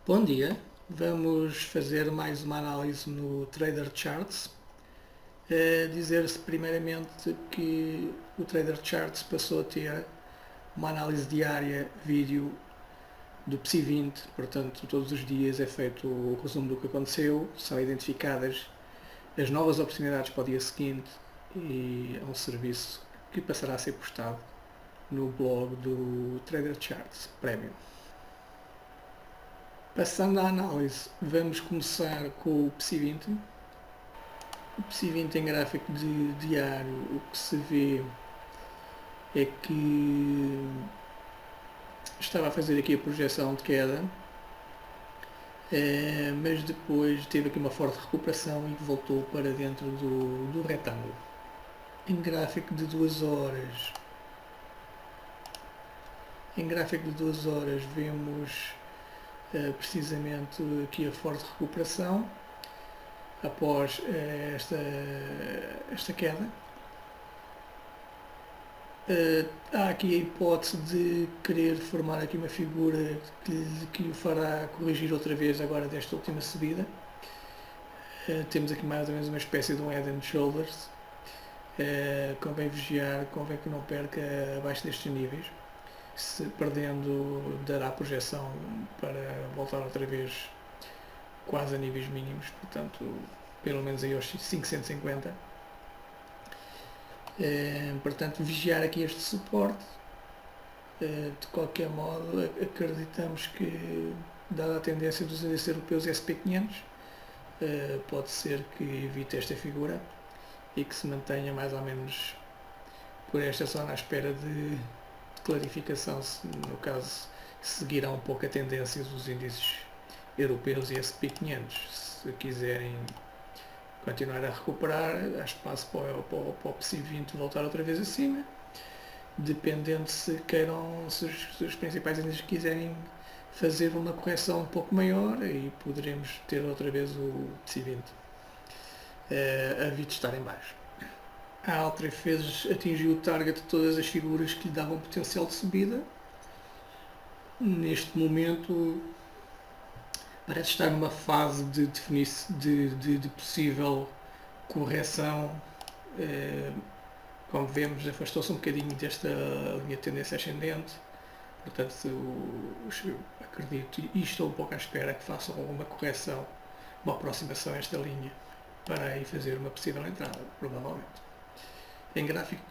Bom dia, vamos fazer mais uma análise no Trader Charts. Dizer-se primeiramente que o Trader Charts passou a ter uma análise diária vídeo do PSI 20, portanto todos os dias é feito o resumo do que aconteceu, são identificadas as novas oportunidades para o dia seguinte e é um serviço que passará a ser postado no blog do Trader Charts Premium. Passando à análise, vamos começar com o PSI 20. O PSI 20 em gráfico de diário, o que se vê é que estava a fazer aqui a projeção de queda, mas depois teve aqui uma forte recuperação e voltou para dentro do retângulo. Em gráfico de 2 horas, vemos precisamente aqui a forte recuperação após esta queda. Há aqui a hipótese de querer formar aqui uma figura que o fará corrigir outra vez agora desta última subida. Temos aqui mais ou menos uma espécie de um head and shoulders. Convém vigiar, convém que não perca abaixo destes níveis. Se perdendo, dará projeção para voltar outra vez quase a níveis mínimos, portanto pelo menos aí aos 550. Portanto, vigiar aqui este suporte. De qualquer modo, acreditamos que, dada a tendência dos índices europeus SP500, pode ser que evite esta figura e que se mantenha mais ou menos por esta zona à espera de clarificação, se no caso seguirá um pouco a tendência dos índices europeus e SP500. Se quiserem continuar a recuperar, há espaço para o PSI 20 voltar outra vez acima, dependendo se queiram, se os principais índices quiserem fazer uma correção um pouco maior, e poderemos ter outra vez o PSI 20 a vir testar em baixo. A Altria atingiu o target de todas as figuras que lhe davam potencial de subida. Neste momento parece estar numa fase de possível correção. Como vemos, afastou-se um bocadinho desta linha de tendência ascendente, portanto acredito e estou um pouco à espera que façam alguma correção, uma aproximação a esta linha, para aí fazer uma possível entrada, provavelmente. Em gráfico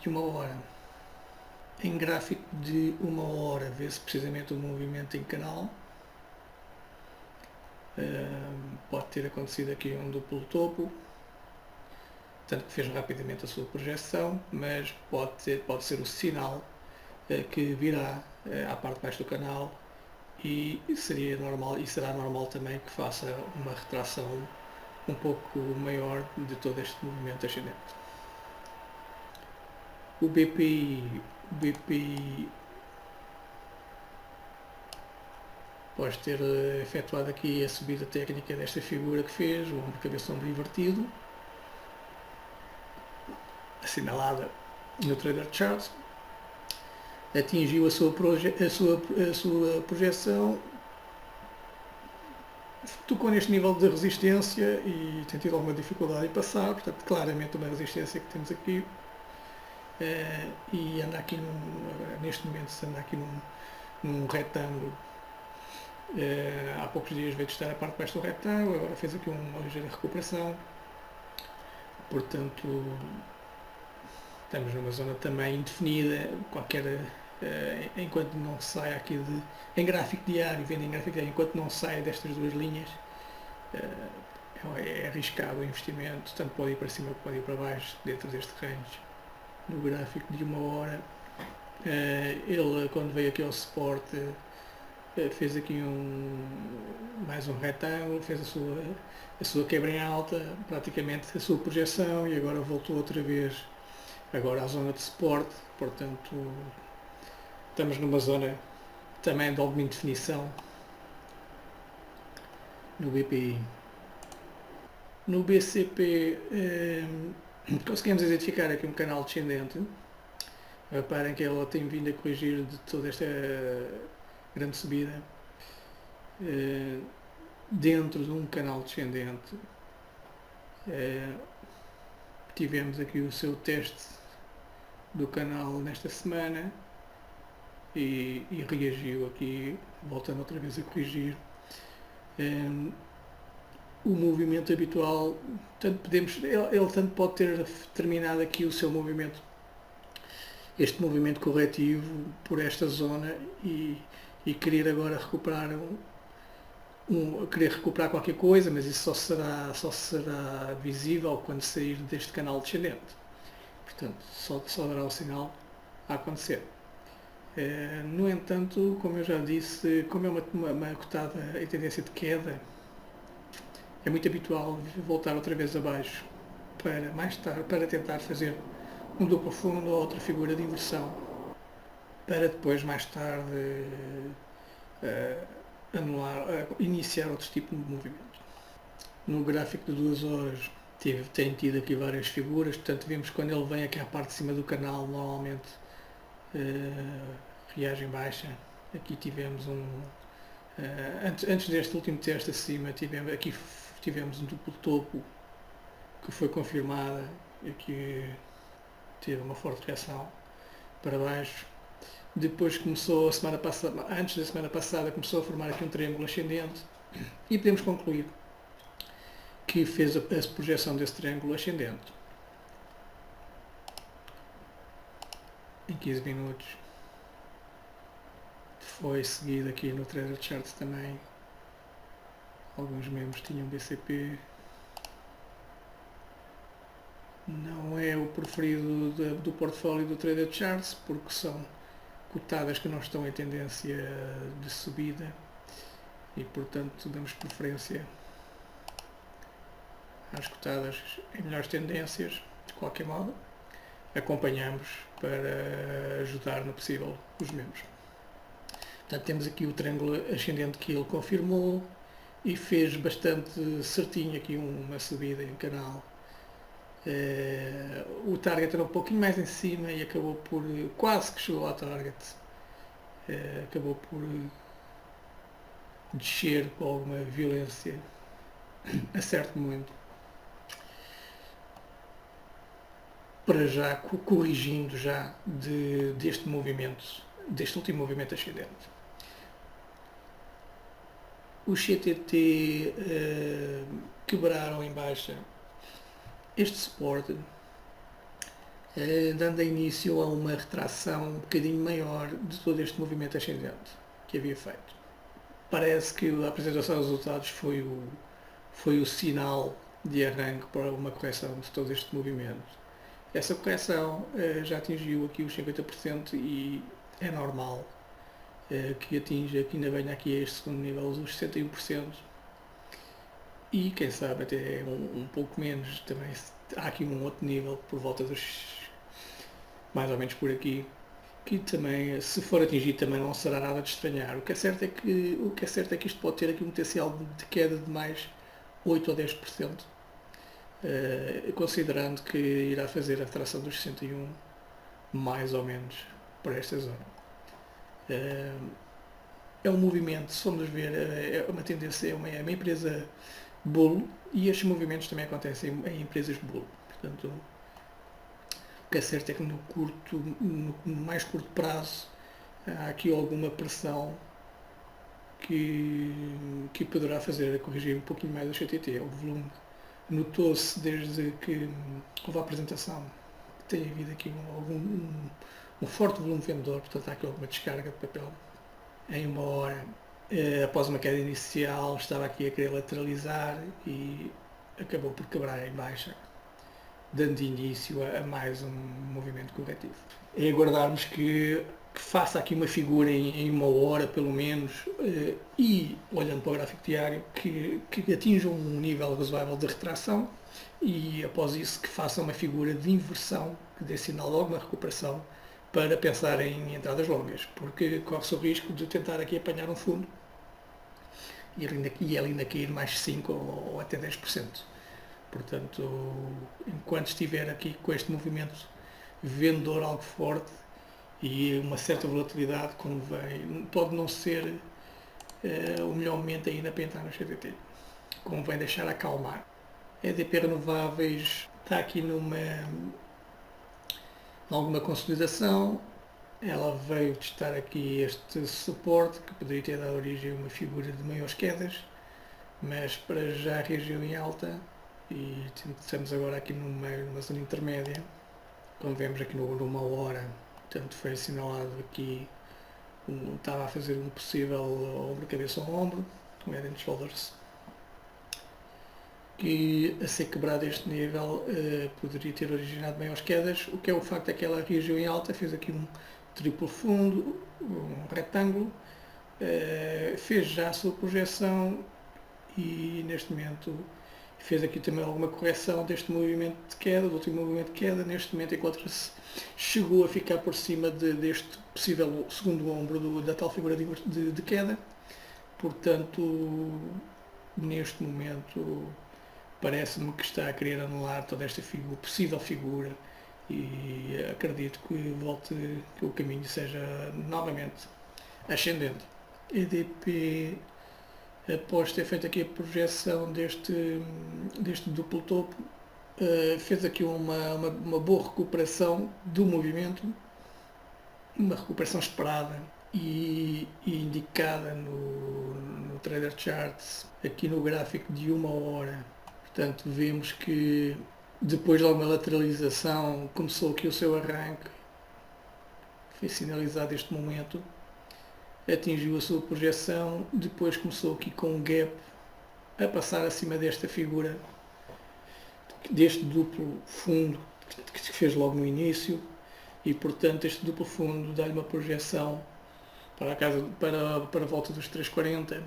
de uma hora, vê-se precisamente o movimento em canal. Pode ter acontecido aqui um duplo topo, tanto que fez rapidamente a sua projeção, mas pode ser o sinal que virá à parte de baixo do canal, e será normal também que faça uma retração um pouco maior de todo este movimento ascendente. O BPI após ter efetuado aqui a subida técnica desta figura que fez, o ombro cabeça ombro invertido, assinalada no Trader Charts, atingiu a sua projeção, tocou neste nível de resistência e tem tido alguma dificuldade em passar, portanto claramente uma resistência que temos aqui, e anda aqui neste momento anda aqui num retângulo. Há poucos dias veio testar a parte de baixo do retângulo, agora fez aqui uma ligeira recuperação, portanto estamos numa zona também indefinida. Enquanto não sai aqui em gráfico diário, vendo em gráfico diário, enquanto não sai destas duas linhas, é arriscado o investimento, tanto pode ir para cima como pode ir para baixo dentro deste range. No gráfico de uma hora, ele, quando veio aqui ao suporte, fez aqui mais um retângulo, fez a sua quebra em alta, praticamente a sua projeção, e agora voltou outra vez agora à zona de suporte. Portanto, estamos numa zona também de alguma indefinição no BPI. No BCP conseguimos identificar aqui um canal descendente. Reparem que ela tem vindo a corrigir de toda esta grande subida. dentro de um canal descendente. Tivemos aqui o seu teste do canal nesta semana e reagiu aqui, voltando outra vez a corrigir. O movimento habitual, ele tanto pode ter terminado aqui o seu movimento, este movimento corretivo por esta zona e querer agora recuperar querer recuperar qualquer coisa, mas isso só será visível quando sair deste canal descendente. Portanto, só dará o sinal a acontecer. No entanto, como eu já disse, como é uma cotada em tendência de queda, é muito habitual voltar outra vez abaixo para mais tarde, para tentar fazer um duplo fundo ou outra figura de inversão, para depois mais tarde iniciar outro tipo de movimento. No gráfico de 2 horas tem tido aqui várias figuras, portanto vemos que quando ele vem aqui à parte de cima do canal, normalmente reagem baixa. Aqui tivemos antes deste último teste acima, tivemos um duplo topo que foi confirmada e que teve uma forte reação para baixo. Depois começou antes da semana passada, começou a formar aqui um triângulo ascendente e podemos concluir que fez a projeção desse triângulo ascendente em 15 minutos. Foi seguido aqui no Trader Charts também. Alguns membros tinham BCP. Não é o preferido do portfólio do Trader Charts, porque são cotadas que não estão em tendência de subida e, portanto, damos preferência às cotadas em melhores tendências. De qualquer modo, acompanhamos para ajudar no possível os membros. Portanto, temos aqui o triângulo ascendente que ele confirmou e fez bastante certinho aqui uma subida em canal. O target era um pouquinho mais em cima e acabou por, quase que chegou ao target, acabou por descer com alguma violência a certo momento, para já corrigindo já deste último movimento ascendente. Os CTT quebraram em baixa este suporte, dando início a uma retração um bocadinho maior de todo este movimento ascendente que havia feito. Parece que a apresentação dos resultados foi o sinal de arranque para uma correção de todo este movimento. Essa correção já atingiu aqui os 50% e é normal que ainda venha aqui a este segundo nível os 61%. E quem sabe até um pouco menos também. Há aqui um outro nível por volta dos mais ou menos por aqui, que também, se for atingido, também não será nada de estranhar. O que é certo é que isto pode ter aqui um potencial de queda de mais 8 ou 10%, considerando que irá fazer a retração dos 61 mais ou menos para esta zona. É um movimento, se formos ver, é uma tendência, é uma empresa bull, e estes movimentos também acontecem em empresas bull. Portanto, o que é certo é que no mais curto prazo há aqui alguma pressão que poderá fazer a corrigir um pouquinho mais o CTT. O volume notou-se desde que houve a apresentação que tem havido aqui um forte volume vendedor, portanto há aqui alguma descarga de papel em uma hora. Após uma queda inicial, estava aqui a querer lateralizar e acabou por quebrar em baixa, dando início a mais um movimento corretivo. É aguardarmos que faça aqui uma figura em uma hora, pelo menos, e, olhando para o gráfico diário, que atinja um nível razoável de retração e, após isso, que faça uma figura de inversão, que dê sinal de alguma recuperação, para pensar em entradas longas, porque corre-se o risco de tentar aqui apanhar um fundo e ele ainda cair mais 5% ou até 10%. Portanto, enquanto estiver aqui com este movimento vendedor algo forte e uma certa volatilidade, convém, pode não ser o melhor momento ainda para entrar no CTT. Convém deixar acalmar. A EDP Renováveis está aqui alguma consolidação. Ela veio testar aqui este suporte que poderia ter dado origem a uma figura de maiores quedas, mas para já reagiu em alta e estamos agora aqui no meio, numa zona intermédia. Como vemos aqui numa hora, portanto foi assinalado aqui, estava a fazer um possível ombro, cabeça ao ombro, um head and shoulders, que a ser quebrado este nível poderia ter originado maiores quedas. O que é o facto é que ela reagiu em alta, fez aqui um triplo fundo, um retângulo, fez já a sua projeção e neste momento fez aqui também alguma correção deste movimento de queda, do último movimento de queda. Neste momento encontra-se, chegou a ficar por cima deste possível segundo ombro da tal figura de queda. Portanto, neste momento parece-me que está a querer anular toda esta possível figura e acredito que o caminho seja novamente ascendente. EDP, após ter feito aqui a projeção deste duplo topo, fez aqui uma boa recuperação do movimento, uma recuperação esperada e indicada no Trader Charts, aqui no gráfico de 1 hora. Portanto, vemos que depois de alguma lateralização começou aqui o seu arranque, foi sinalizado este momento, atingiu a sua projeção, depois começou aqui com um gap a passar acima desta figura, deste duplo fundo que se fez logo no início, e portanto este duplo fundo dá-lhe uma projeção para a volta dos 3,40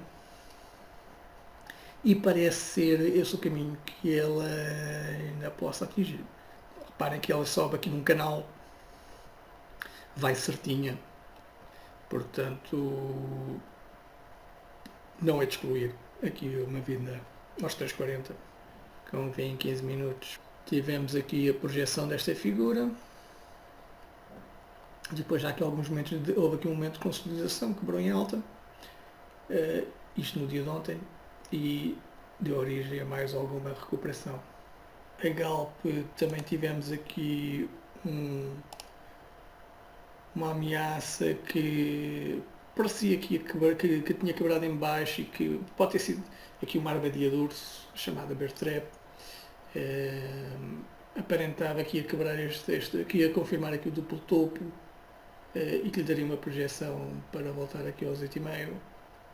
e parece ser esse o caminho que ela ainda possa atingir. Reparem que ela sobe aqui num canal, vai certinha, portanto não é de excluir aqui uma vinda aos 3,40, como vem em 15 minutos. Tivemos aqui a projeção desta figura, depois já aqui alguns momentos, houve aqui um momento de consolidação, quebrou em alta, isto no dia de ontem, e deu origem a mais alguma recuperação. A Galp também tivemos aqui uma ameaça que parecia que tinha quebrado em baixo e que pode ter sido aqui uma armadilha de urso chamada Bear Trap. Aparentava que ia quebrar que ia confirmar aqui o duplo topo e que lhe daria uma projeção para voltar aqui aos 8,5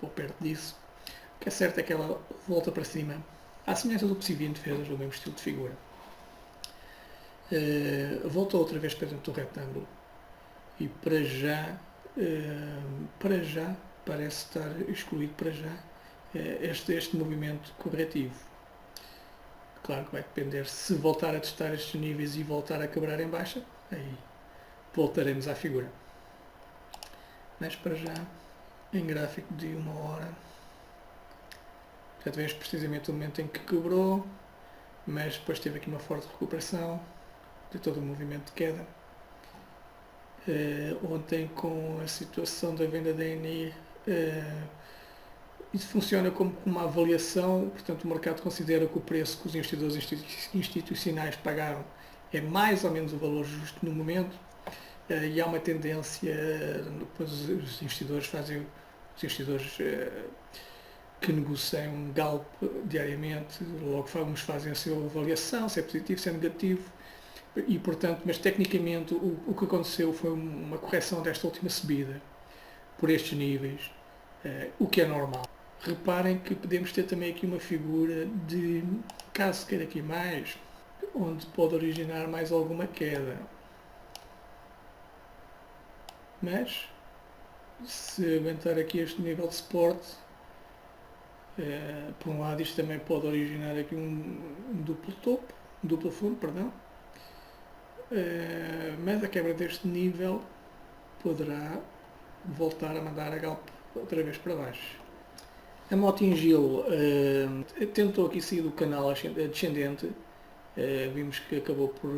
ou perto disso. O que é certo é que ela volta para cima, à semelhança do que se via em defesas, o mesmo estilo de figura. Voltou outra vez para dentro do retângulo e para já parece estar excluído para já este movimento corretivo. Claro que vai depender, se voltar a testar estes níveis e voltar a quebrar em baixa, aí voltaremos à figura. Mas para já, em gráfico de 1 hora, já tivemos precisamente o momento em que quebrou, mas depois teve aqui uma forte recuperação de todo o movimento de queda. Ontem, com a situação da venda da ENI, isso funciona como uma avaliação, portanto o mercado considera que o preço que os investidores institucionais pagaram é mais ou menos o valor justo no momento, e há uma tendência, depois os investidores que negociam um Galp diariamente, logo uns fazem a sua avaliação, se é positivo, se é negativo, e portanto, mas tecnicamente o que aconteceu foi uma correção desta última subida por estes níveis, o que é normal. Reparem que podemos ter também aqui uma figura de, caso queira aqui mais, onde pode originar mais alguma queda. Mas, se aguentar aqui este nível de suporte, por um lado isto também pode originar aqui um duplo fundo, perdão, mas a quebra deste nível poderá voltar a mandar a Galp outra vez para baixo. A Mota-Engil tentou aqui sair do canal descendente, vimos que acabou por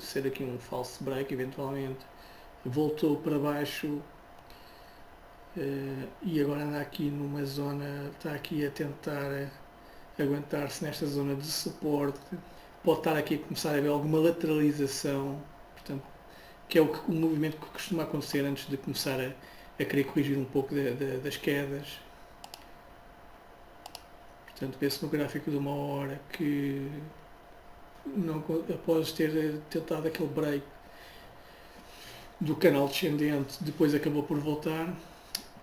ser aqui um falso break eventualmente, voltou para baixo e agora anda aqui numa zona, está aqui a tentar aguentar-se nesta zona de suporte. Pode estar aqui a começar a haver alguma lateralização, portanto, que é o movimento que costuma acontecer antes de começar a querer corrigir um pouco das quedas. Portanto, vê-se no gráfico de 1 hora que não, após ter tentado aquele break do canal descendente, depois acabou por voltar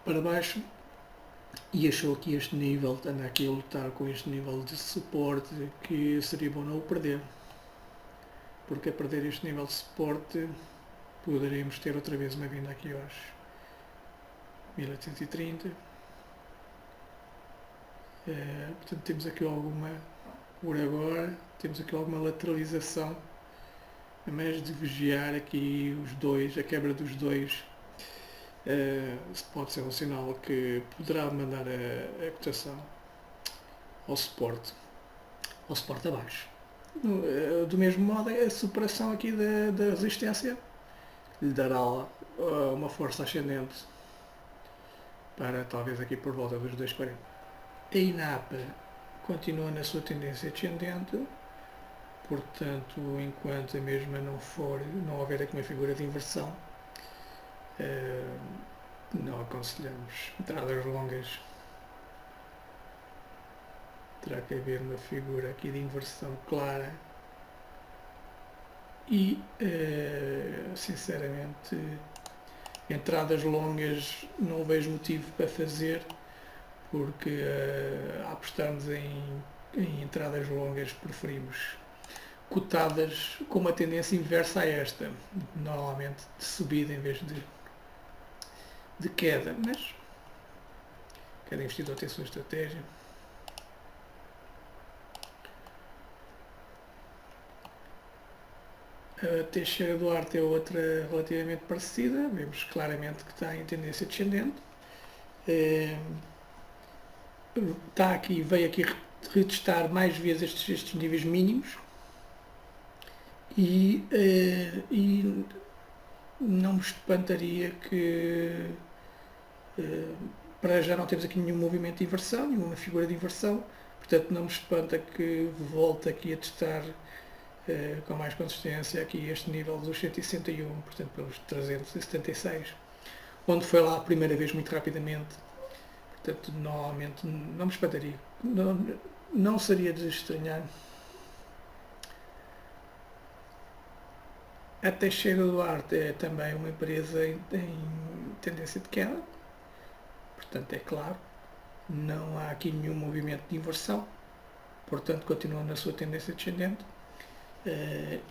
para baixo e achou que este nível, anda aqui a lutar com este nível de suporte, que seria bom não o perder, porque a perder este nível de suporte poderíamos ter outra vez uma vinda aqui aos 1830. Portanto, temos aqui por agora, temos aqui alguma lateralização, mas de vigiar aqui os dois, a quebra dos dois, pode ser um sinal que poderá mandar a cotação ao suporte abaixo. Do mesmo modo, a superação aqui da resistência lhe dará uma força ascendente para talvez aqui por volta dos 2,40. A INAPA continua na sua tendência descendente, portanto, enquanto a mesma não houver aqui uma figura de inversão, não aconselhamos entradas longas. Terá que haver uma figura aqui de inversão clara e, sinceramente, entradas longas não vejo motivo para fazer, porque a apostarmos em entradas longas preferimos cotadas com uma tendência inversa a esta, normalmente de subida em vez de queda, mas cada investidor tem a sua estratégia. A Teixeira do Arte é outra relativamente parecida, vemos claramente que está em tendência descendente. Veio aqui retestar mais vezes estes níveis mínimos e não me espantaria que para já não temos aqui nenhum movimento de inversão, nenhuma figura de inversão, portanto não me espanta que volte aqui a testar com mais consistência aqui este nível dos 161, portanto pelos 376, onde foi lá a primeira vez muito rapidamente. Portanto, normalmente não me espantaria, não seria de estranhar. A Teixeira do Arte é também uma empresa em tendência de queda, portanto é claro, não há aqui nenhum movimento de inversão, portanto continua na sua tendência descendente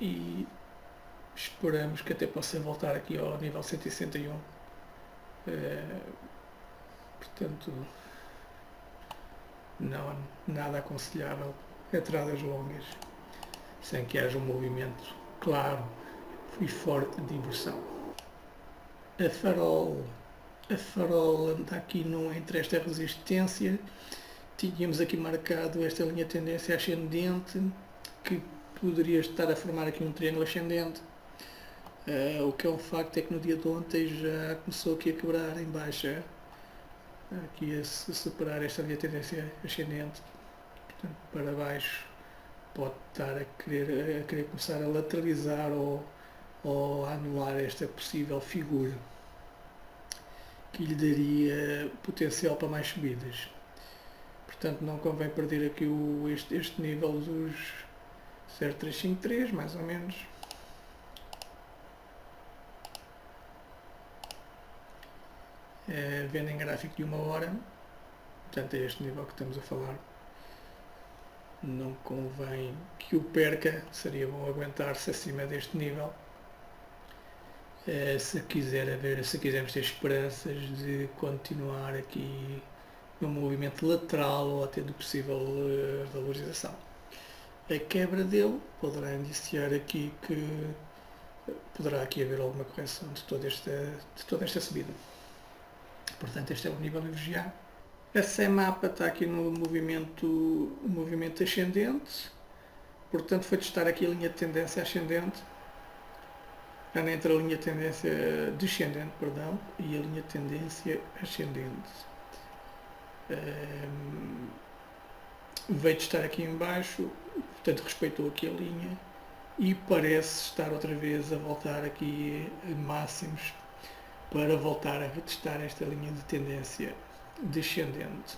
e esperamos que até possa voltar aqui ao nível 161. Portanto, não há nada aconselhável entradas longas sem que haja um movimento claro e forte de inversão. A Farol anda aqui entre esta resistência. Tínhamos aqui marcado esta linha de tendência ascendente que poderia estar a formar aqui um triângulo ascendente. O que é um facto é que no dia de ontem já começou aqui a quebrar em baixa, aqui a superar esta linha de tendência ascendente, portanto para baixo pode estar a querer começar a lateralizar ou a anular esta possível figura que lhe daria potencial para mais subidas. Portanto não convém perder aqui este nível dos 0,353 mais ou menos. Vendo em gráfico de 1 hora, portanto é este nível que estamos a falar, não convém que o perca, seria bom aguentar-se acima deste nível, se quisermos ter esperanças de continuar aqui num movimento lateral ou até de possível valorização. A quebra dele poderá indiciar aqui que poderá aqui haver alguma correção de toda esta subida. Portanto, este é o nível a vigiar. A CEMAPA está aqui no movimento ascendente, portanto foi testar aqui a linha de tendência ascendente anda entre a linha de tendência descendente, perdão, e a linha de tendência ascendente. Veio de estar aqui em baixo, portanto respeitou aqui a linha e parece estar outra vez a voltar aqui a máximos para voltar a retestar esta linha de tendência descendente.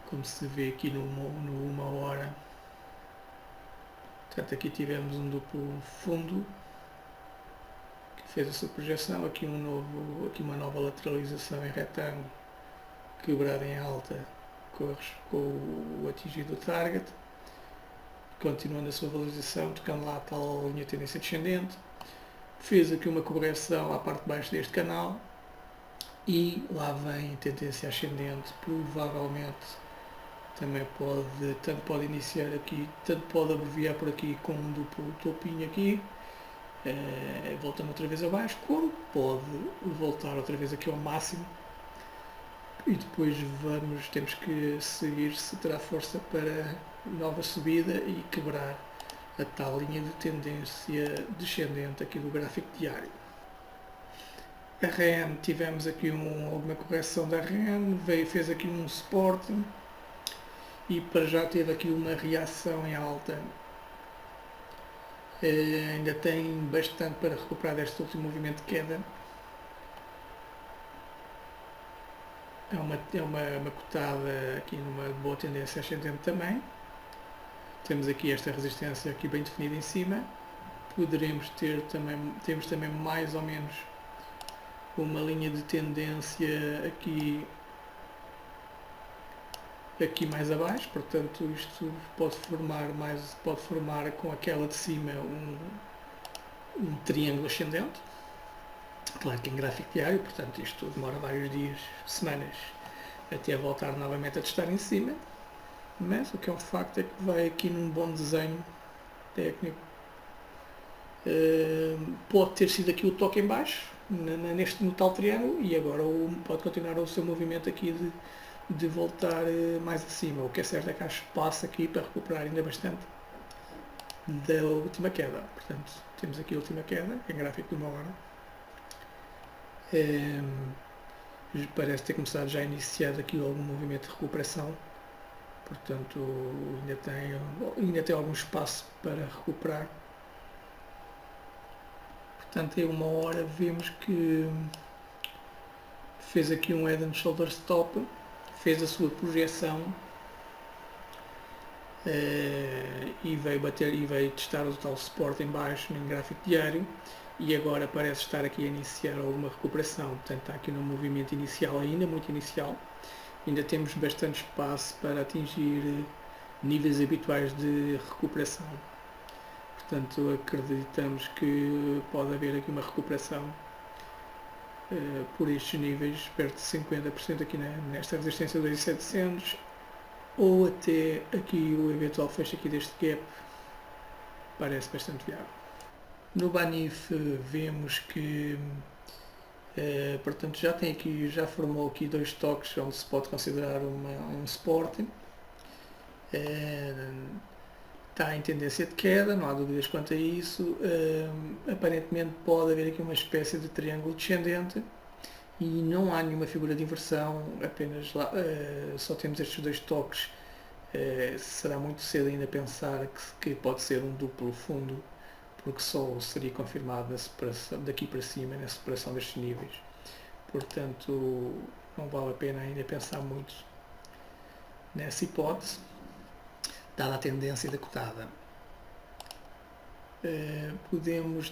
Como se vê aqui no 1 hora. Portanto, aqui tivemos um duplo fundo que fez a sua projeção, aqui uma nova lateralização em retângulo, quebrada em alta com o atingido target, continuando a sua valorização, tocando lá a tal linha de tendência descendente, fez aqui uma correção à parte de baixo deste canal e lá vem tendência ascendente, provavelmente também pode iniciar aqui, tanto pode abreviar por aqui com um duplo topinho aqui, voltando outra vez abaixo, como pode voltar outra vez aqui ao máximo e depois temos que seguir se terá força para nova subida e quebrar a tal linha de tendência descendente aqui do gráfico diário. A REN, tivemos aqui alguma correção da REN, fez aqui um suporte e para já teve aqui uma reação em alta. Ainda tem bastante para recuperar deste último movimento de queda. É uma cotada aqui numa boa tendência ascendente também. Temos aqui esta resistência aqui bem definida em cima. Temos também mais ou menos uma linha de tendência aqui mais abaixo, portanto isto pode formar com aquela de cima um triângulo ascendente. Claro que em gráfico diário, portanto isto demora vários dias, semanas, até voltar novamente a testar em cima, mas o que é um facto é que vai aqui num bom desenho técnico. Pode ter sido aqui o toque em baixo, no tal triângulo, e agora pode continuar o seu movimento aqui de voltar mais acima. O que é certo é que há espaço aqui para recuperar ainda bastante da última queda. Portanto, temos aqui a última queda, em gráfico de 1 hora. Parece ter começado já iniciado aqui algum movimento de recuperação. Portanto, ainda tem algum espaço para recuperar. Portanto, em 1 hora vemos que fez aqui um Head and Shoulder Stop, fez a sua projeção e veio testar o tal suporte em baixo no gráfico diário e agora parece estar aqui a iniciar alguma recuperação. Portanto, está aqui no movimento inicial ainda, muito inicial. Ainda temos bastante espaço para atingir níveis habituais de recuperação. Portanto, acreditamos que pode haver aqui uma recuperação por estes níveis, perto de 50% aqui nesta resistência de 2.700 ou até aqui o eventual fecho aqui deste gap parece bastante viável. No Banif vemos que portanto já formou aqui 2 toques onde se pode considerar um suporte. Está em tendência de queda, não há dúvidas quanto a isso. Aparentemente pode haver aqui uma espécie de triângulo descendente e não há nenhuma figura de inversão, apenas lá, só temos estes 2 toques. Será muito cedo ainda pensar que pode ser um duplo fundo, porque só seria confirmada daqui para cima na separação destes níveis. Portanto, não vale a pena ainda pensar muito nessa hipótese, dada a tendência da cotada. Podemos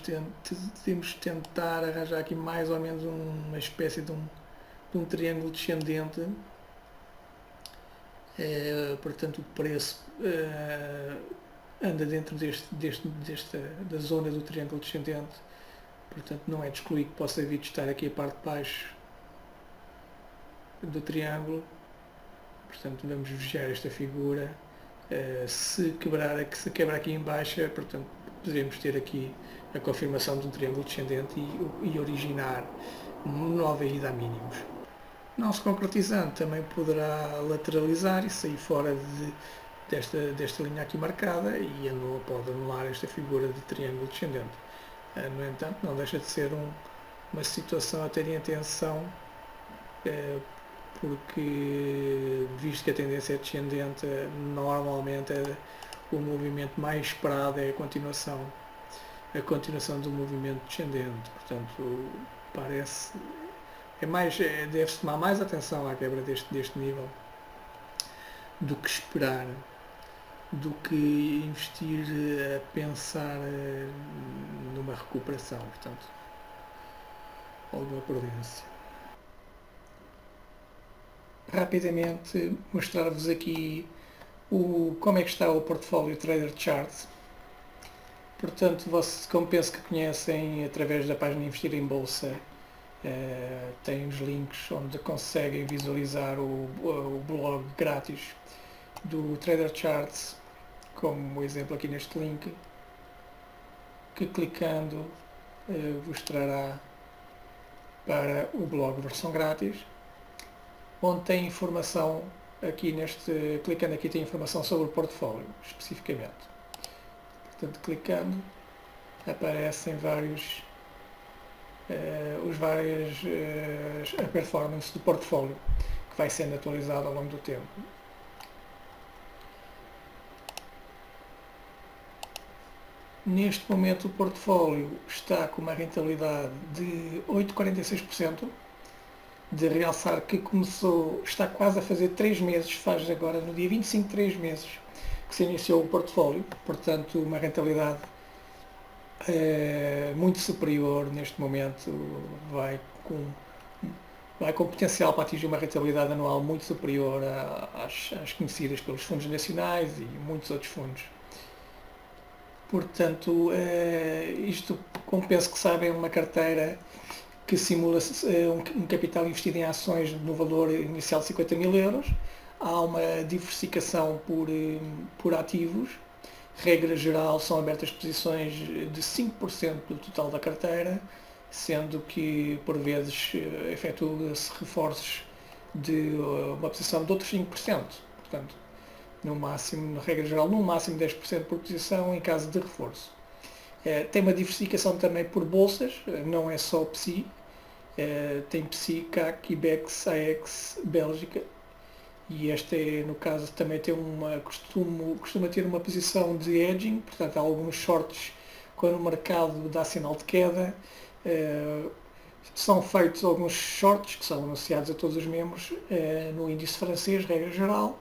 tentar arranjar aqui mais ou menos uma espécie de um triângulo descendente. Portanto, o preço anda dentro da zona do triângulo descendente. Portanto, não é de excluir que possa vir de estar aqui a parte de baixo do triângulo. Portanto, vamos vigiar esta figura. Se quebrar aqui em baixa, portanto, poderemos ter aqui a confirmação de um triângulo descendente e originar uma nova ida a mínimos. Não se concretizando, também poderá lateralizar e sair fora desta linha aqui marcada e pode anular esta figura de triângulo descendente. No entanto, não deixa de ser uma situação a ter em atenção, porque, visto que a tendência é descendente, normalmente o movimento mais esperado é a continuação do movimento descendente. Portanto, deve-se tomar mais atenção à quebra deste nível do que esperar, do que investir a pensar numa recuperação. Portanto, alguma prudência. Rapidamente mostrar-vos aqui como é que está o portfólio Trader Chart. Portanto, vocês, como penso que conhecem através da página Investir em Bolsa, tem os links onde conseguem visualizar o blog grátis do Trader Charts, como exemplo aqui neste link, que clicando vos trará para o blog versão grátis, onde tem informação aqui clicando aqui tem informação sobre o portfólio, especificamente. Portanto, clicando, aparecem a performance do portfólio, que vai sendo atualizado ao longo do tempo. Neste momento o portfólio está com uma rentabilidade de 8,46%, de realçar que está quase a fazer 3 meses, faz agora no dia 25 de 3 meses que se iniciou o portfólio, portanto uma rentabilidade muito superior neste momento, vai com potencial para atingir uma rentabilidade anual muito superior às conhecidas pelos fundos nacionais e muitos outros fundos. Portanto, isto, como penso que sabem, é uma carteira que simula um capital investido em ações no valor inicial de 50 mil euros. Há uma diversificação por ativos. Regra geral, são abertas posições de 5% do total da carteira, sendo que, por vezes, efetua-se reforços de uma posição de outros 5%. Portanto, no máximo, na regra geral, no máximo 10% por posição em caso de reforço. Tem uma diversificação também por bolsas, não é só PSI, tem PSI, CAC, IBEX, AEX, Bélgica, e este, no caso, também tem costuma ter uma posição de hedging, portanto há alguns shorts quando o mercado dá sinal de queda, são feitos alguns shorts que são anunciados a todos os membros no índice francês, regra geral,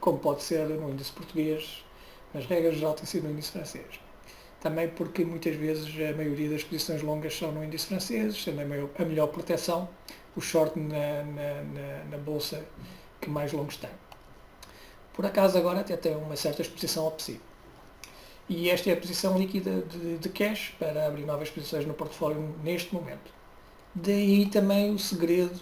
como pode ser no índice português, mas regra geral tem sido no índice francês. Também porque muitas vezes a maioria das posições longas são no índice francês, sendo a melhor proteção, o short na bolsa que mais longos tem. Por acaso agora até tem uma certa exposição ao PSI. E esta é a posição líquida de cash para abrir novas posições no portfólio neste momento. Daí também o segredo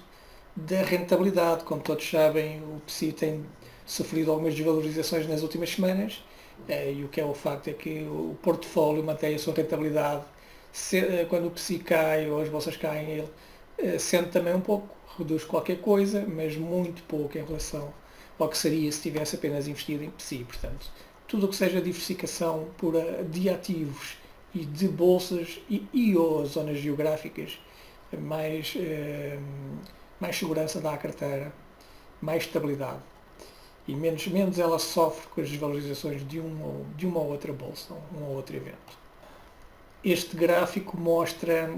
da rentabilidade. Como todos sabem, o PSI tem sofrido algumas desvalorizações nas últimas semanas, e o que é o facto é que o portfólio mantém a sua rentabilidade. Quando o PSI cai ou as bolsas caem, ele sente também um pouco, reduz qualquer coisa, mas muito pouco em relação ao que seria se tivesse apenas investido em PSI. Portanto, tudo o que seja diversificação de ativos e de bolsas ou zonas geográficas, mais segurança dá à carteira, mais estabilidade. E menos ela sofre com as desvalorizações de uma ou outra bolsa, um ou outro evento. Este gráfico mostra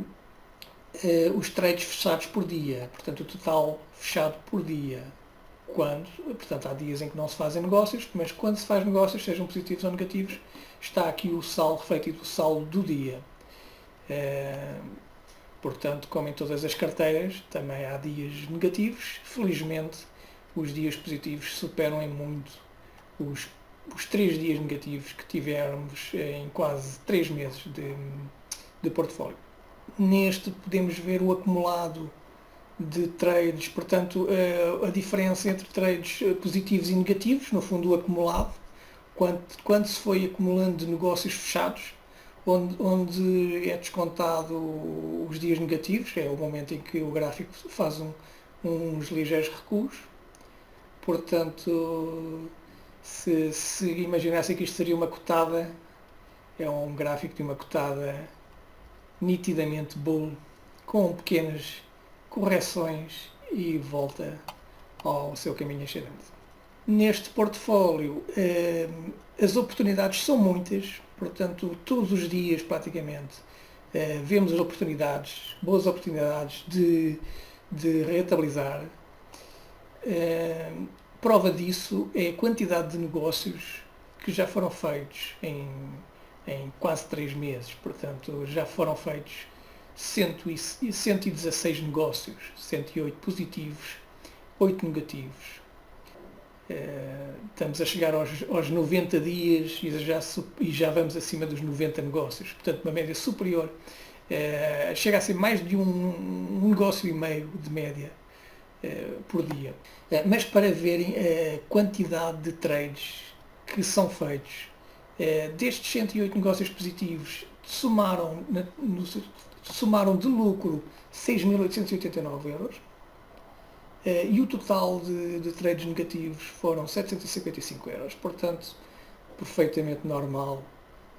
os trades fechados por dia, portanto o total fechado por dia. Portanto, há dias em que não se fazem negócios, mas quando se faz negócios, sejam positivos ou negativos, está aqui o saldo refletido, o saldo do dia. Portanto, como em todas as carteiras, também há dias negativos. Felizmente, os dias positivos superam em muito os 3 dias negativos que tivemos em quase 3 meses de portfólio. Neste podemos ver o acumulado de trades, portanto a diferença entre trades positivos e negativos, no fundo o acumulado, quando se foi acumulando de negócios fechados, onde é descontado os dias negativos, é o momento em que o gráfico faz uns ligeiros recuos. Portanto, Se imaginassem que isto seria uma cotada, é um gráfico de uma cotada nitidamente bull, com pequenas correções e volta ao seu caminho ascendente. Neste portfólio, as oportunidades são muitas, portanto, todos os dias praticamente vemos as oportunidades, boas oportunidades de rentabilizar. Prova disso é a quantidade de negócios que já foram feitos em quase 3 meses. Portanto, já foram feitos 116 negócios, 108 positivos, 8 negativos. Estamos a chegar aos 90 dias e já vamos acima dos 90 negócios. Portanto, uma média superior. Chega a ser mais de um negócio e meio de média por dia. Mas para verem a quantidade de trades que são feitos, destes 108 negócios positivos, somaram de lucro 6.889 euros. E o total de trades negativos foram 755 euros. Portanto, perfeitamente normal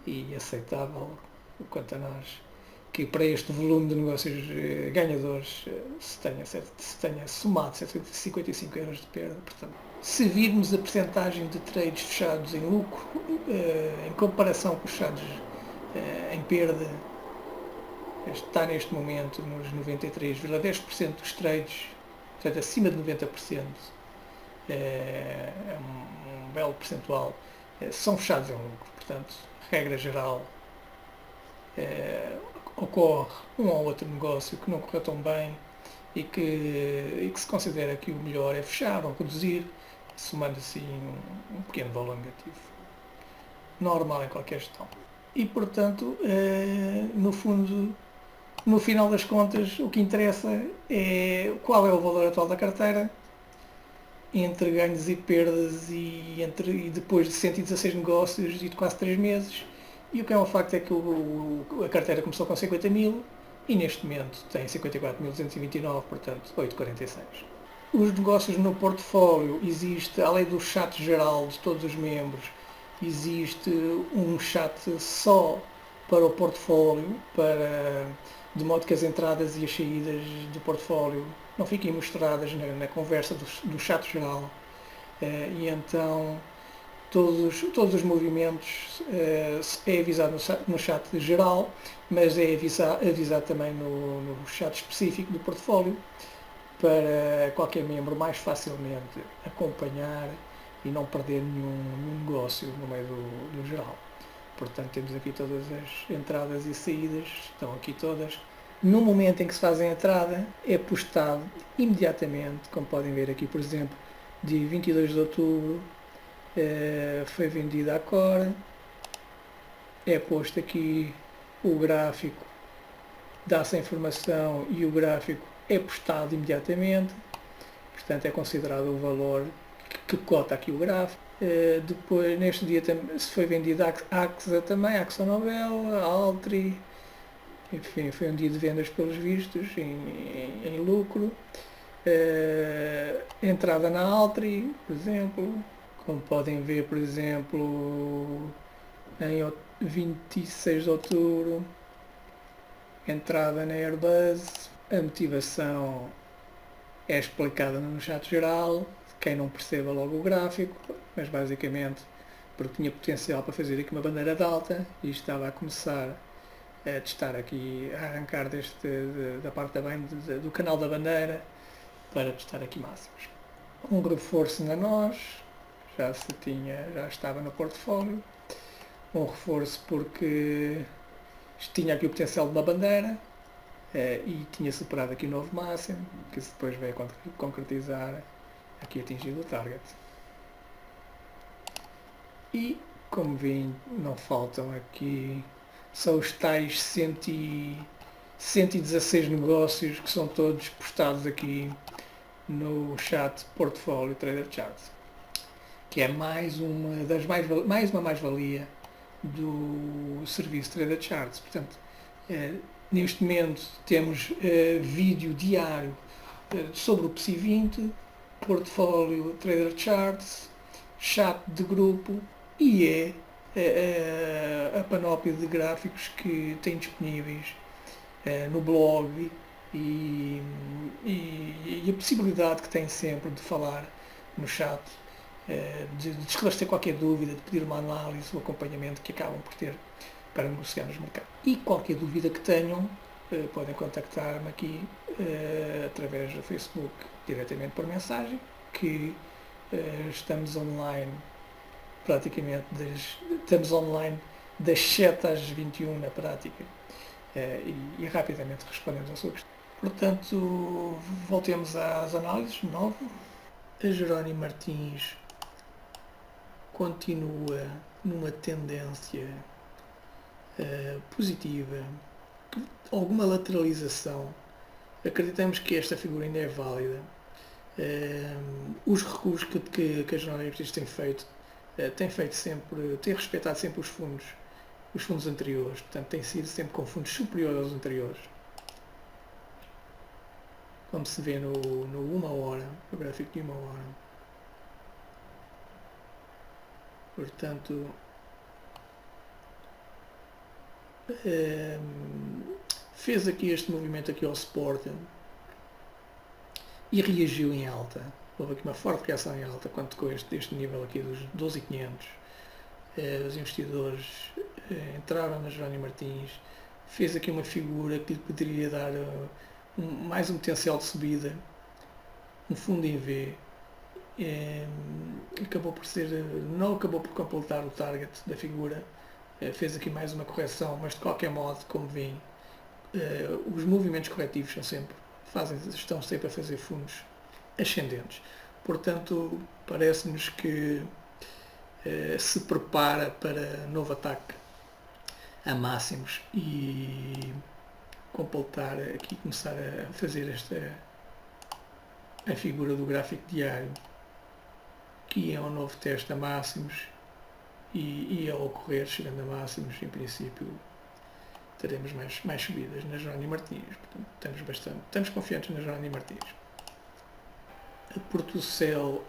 e aceitável quanto a nós, que para este volume de negócios ganhadores se tenha somado 755 euros de perda. Portanto, se virmos a percentagem de trades fechados em lucro, em comparação com os fechados em perda, está neste momento nos 93,10% dos trades, portanto acima de 90%, é um belo percentual, são fechados em lucro. Portanto, regra geral, ocorre um ou outro negócio que não correu tão bem e que se considera que o melhor é fechar ou reduzir, somando assim um pequeno valor negativo. Normal em qualquer gestão. E, portanto, no fundo, no final das contas, o que interessa é qual é o valor atual da carteira, entre ganhos e perdas e depois de 116 negócios e de quase 3 meses. E o que é um facto é que a carteira começou com 50 mil e neste momento tem 54.229, portanto 8,46. Os negócios no portfólio, existe, além do chat geral de todos os membros, existe um chat só para o portfólio, de modo que as entradas e as saídas do portfólio não fiquem misturadas na conversa do chat geral. E então todos os movimentos é avisado no chat geral, mas é avisado também no chat específico do portfólio, para qualquer membro mais facilmente acompanhar e não perder nenhum negócio no meio do geral. Portanto, temos aqui todas as entradas e saídas, estão aqui todas. No momento em que se faz a entrada, é postado imediatamente, como podem ver aqui, por exemplo, dia 22 de outubro, foi vendida a Cora, é posto aqui o gráfico, dá-se a informação e o gráfico é postado imediatamente, portanto é considerado o valor que cota aqui o gráfico. Depois, neste dia, se foi vendida a AXA também, a AXA Nobel, a Altri, enfim, foi um dia de vendas pelos vistos, em lucro. Entrada na Altri, por exemplo, como podem ver, por exemplo, em 26 de outubro, entrada na Airbus. A motivação é explicada no chat geral, quem não perceba logo o gráfico, mas basicamente porque tinha potencial para fazer aqui uma bandeira de alta e estava a começar a testar aqui, a arrancar da parte do canal da bandeira para testar aqui máximos. Um reforço na nós, já estava no portfólio, um reforço porque tinha aqui o potencial de uma bandeira e tinha superado aqui o novo máximo, que depois veio a concretizar aqui atingido o target. E, como veem, não faltam aqui, são os tais 116 negócios que são todos postados aqui no chat Portfólio Trader Charts, que é mais uma mais-valia do serviço Trader Charts. Portanto, neste momento temos vídeo diário sobre o PSI 20, Portfólio Trader Charts, chat de grupo e a panóplia de gráficos que tem disponíveis no blog e a possibilidade que tem sempre de falar no chat, de esclarecer qualquer dúvida, de pedir uma análise ou acompanhamento que acabam por ter para negociar nos mercados. E qualquer dúvida que tenham, podem contactar-me aqui através do Facebook, diretamente por mensagem, que estamos online praticamente estamos online das 7 às 21 na prática e rapidamente respondemos à sua questão. Portanto, voltemos às análises de novo. A Jerónimo Martins continua numa tendência positiva, alguma lateralização. Acreditamos que esta figura ainda é válida. Os recuos que a Jerónimo Martins tem feito sempre, tem respeitado sempre os fundos anteriores, portanto tem sido sempre com fundos superiores aos anteriores. Como se vê no 1 hora, no gráfico de 1 hora. Portanto, fez aqui este movimento aqui ao suporte e reagiu em alta. Houve aqui uma forte reação em alta quando tocou este nível aqui dos 12.500. Os investidores entraram na Jerónimo Martins, fez aqui uma figura que lhe poderia dar mais um potencial de subida, um fundo em V. Não acabou por completar o target da figura, fez aqui mais uma correção, mas de qualquer modo, como veem, os movimentos corretivos estão sempre a fazer fundos ascendentes. Portanto, parece-nos que se prepara para novo ataque a máximos e completar aqui, começar a fazer a figura do gráfico diário, que é um novo teste a máximos e ao ocorrer, chegando a máximos, em princípio teremos mais subidas na Jerónimo Martins. Portanto, estamos confiantes na Jerónimo Martins. A Portucel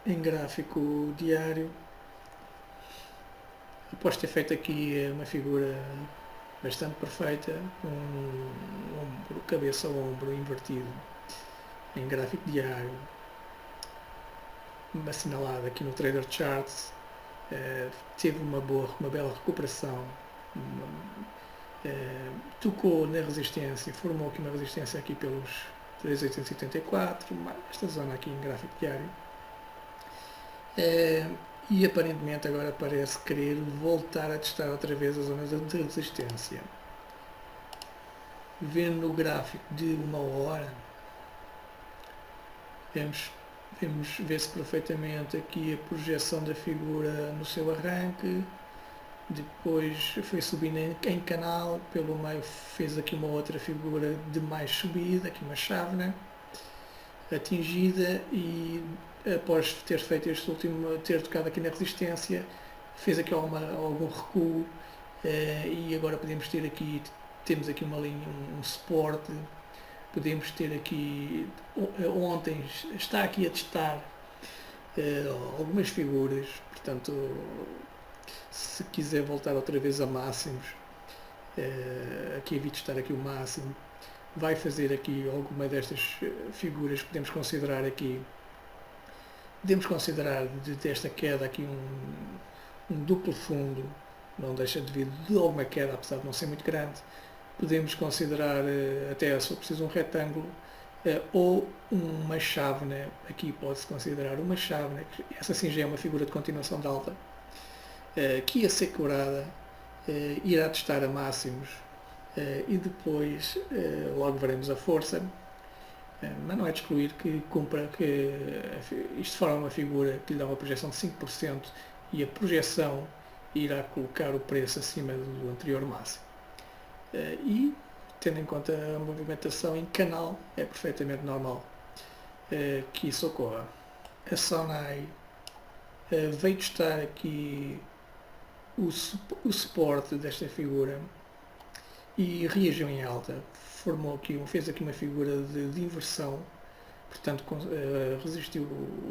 em gráfico diário, após ter feito aqui uma figura bastante perfeita, ombro, cabeça ao ombro invertido em gráfico diário, assinalado aqui no Trader Charts, teve uma bela recuperação, tocou na resistência, formou aqui uma resistência aqui pelos 3.874, esta zona aqui em gráfico diário, e aparentemente agora parece querer voltar a testar outra vez a zona de resistência. Vendo no gráfico de 1 hora, vê-se perfeitamente aqui a projeção da figura no seu arranque, depois foi subindo em canal, pelo meio fez aqui uma outra figura de mais subida, aqui uma chávena atingida, e após ter feito ter tocado aqui na resistência, fez aqui algum recuo, e agora temos aqui uma linha, um suporte. Podemos ter aqui, ontem está aqui a testar algumas figuras, portanto, se quiser voltar outra vez a máximos, aqui evite estar aqui o máximo, vai fazer aqui alguma destas figuras que podemos considerar desta queda aqui um duplo fundo, não deixa de vir de alguma queda, apesar de não ser muito grande. Podemos considerar até, se for preciso, um retângulo ou uma chávena. Aqui pode-se considerar uma chávena, essa sim já é uma figura de continuação de alta, que ia ser quebrada, irá testar a máximos, e depois logo veremos a força, mas não é de excluir que isto forma uma figura que lhe dá uma projeção de 5% e a projeção irá colocar o preço acima do anterior máximo. E, tendo em conta a movimentação em canal, é perfeitamente normal que isso ocorra. A Sonai veio testar aqui o suporte desta figura e reagiu em alta. Fez aqui uma figura de inversão, portanto resistiu,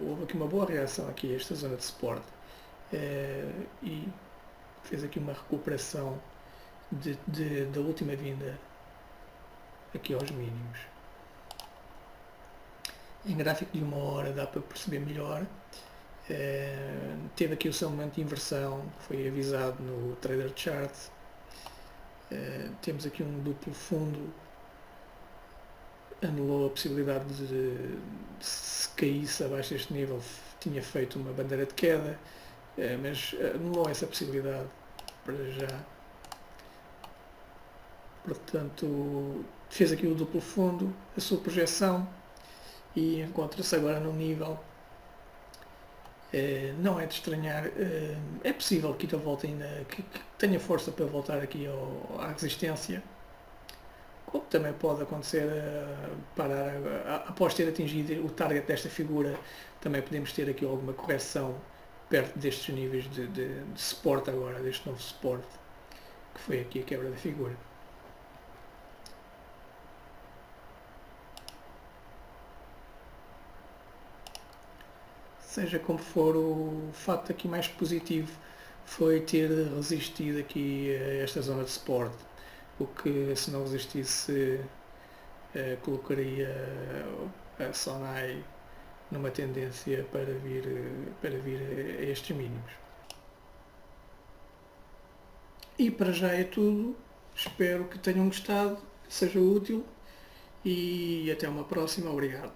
houve aqui uma boa reação aqui a esta zona de suporte e fez aqui uma recuperação da última vinda aqui aos mínimos. Em gráfico de 1 hora dá para perceber melhor. Teve aqui o seu momento de inversão, foi avisado no Trader Chart. Temos aqui um duplo fundo, anulou a possibilidade de se caísse abaixo deste nível, tinha feito uma bandeira de queda, mas anulou essa possibilidade para já. Portanto, fez aqui o duplo fundo, a sua projeção, e encontra-se agora num nível, não é de estranhar, é possível que volte ainda, que tenha força para voltar aqui à resistência, como também pode acontecer parar após ter atingido o target desta figura. Também podemos ter aqui alguma correção perto destes níveis de suporte agora, deste novo suporte, que foi aqui a quebra da figura. Seja como for, o facto aqui mais positivo foi ter resistido aqui a esta zona de suporte, o que, se não resistisse, colocaria a Sonai numa tendência para vir a estes mínimos. E para já é tudo. Espero que tenham gostado, que seja útil, e até uma próxima. Obrigado.